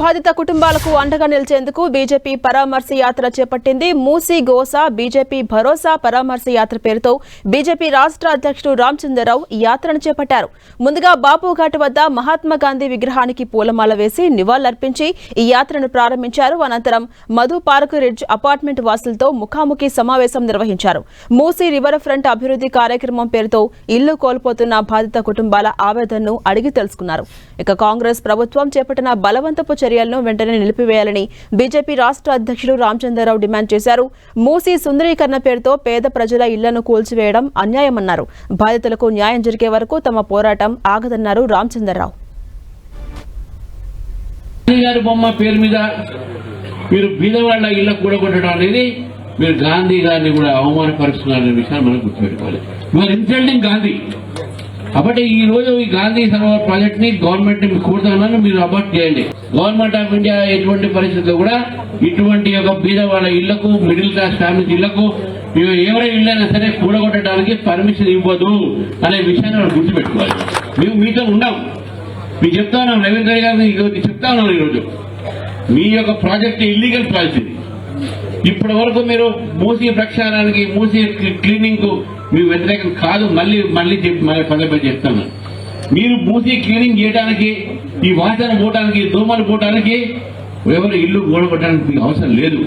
బాధిత కుటుంబాలకు అండగా నిలిచేందుకు బీజేపీ పరామర్శ యాత్ర చేపట్టింది. మూసీ గోసా బీజేపీ భరోసా పరామర్శ యాత్ర పేరుతో బీజేపీ రాష్ట్ర అధ్యక్షుడు రామచంద్రరావు ఈ యాత్రను చేపట్టారు. ముందుగా బాపుఘాట్ వద్ద మహాత్మా గాంధీ విగ్రహానికి పూలమాల వేసి నివాళులర్పించి ఈ యాత్రను ప్రారంభించారు. అనంతరం మధు పార్క్ రిడ్జ్ అపార్ట్మెంట్ వాసులతో ముఖాముఖి సమావేశం నిర్వహించారు. మూసీ రివర్ ఫ్రంట్ అభివృద్ధి కార్యక్రమం పేరుతో ఇల్లు కోల్పోతున్న బాధిత కుటుంబాల ఆవేదనను అడిగి తెలుసుకున్నారు. ఇక కాంగ్రెస్ ప్రభుత్వం చేపట్టిన బలవంతపు చర్యలను వెంటనే నిలిపివేయాలని బీజేపీ రాష్ట్ర అధ్యక్షుడు రామచంద్రరావు డిమాండ్ చేశారు. మూసీ సుందరీకరణ పేరుతో పేద ప్రజల ఇళ్లను కూల్చివేయడం అన్యాయమన్నారు. బాధితులకు న్యాయం జరిగే వరకు తమ పోరాటం ఆగదన్నారు రామచంద్రరావు. బొమ్మ పేరు మీద మీరు బీదవాళ్ల ఇళ్ల కూడగొట్టడం అనేది మీరు గాంధీ గారిని కూడా అవమానపరుస్తున్నారనే విషయాన్ని మనం గుర్తుపెట్టుకోవాలి. Your insulting Gandhi. కాబట్టి ఈ రోజు ఈ గాంధీ సరోవర్ ప్రాజెక్ట్ ని గవర్నమెంట్ కోరుతున్నాను, మీరు అబార్ట్ చేయండి. గవర్నమెంట్ ఆఫ్ ఇండియా ఎటువంటి పరిస్థితుల్లో కూడా ఇటువంటి ఒక బీద వాళ్ళ ఇళ్లకు, మిడిల్ క్లాస్ ఫ్యామిలీస్ ఇళ్లకు ఎవరి ఇళ్ళైనా సరే కూడగొట్టడానికి పర్మిషన్ ఇవ్వదు అనే విషయాన్ని మనం గుర్తుపెట్టుకోవాలి. మేము మీతో ఉన్నాం, మీకు చెప్తా ఉన్నాం. రవీంద్ర గారిని చెప్తా ఉన్నాం. ఈరోజు మీ యొక్క ప్రాజెక్ట్ ఇల్లీగల్ ప్రాజెక్ట్. ఇప్పటి వరకు మీరు మూసీ ప్రక్షాళనకి, మూసీ క్లీనింగ్ కు మీరు వ్యతిరేకం కాదు. మళ్ళీ పదే చెప్తాను. మీరు మూసీ క్లీనింగ్ చేయడానికి, ఈ వాసన పోవడానికి, దోమలు పోవడానికి ఎవరు ఇల్లు గోడగొట్టడానికి మీకు అవసరం లేదు.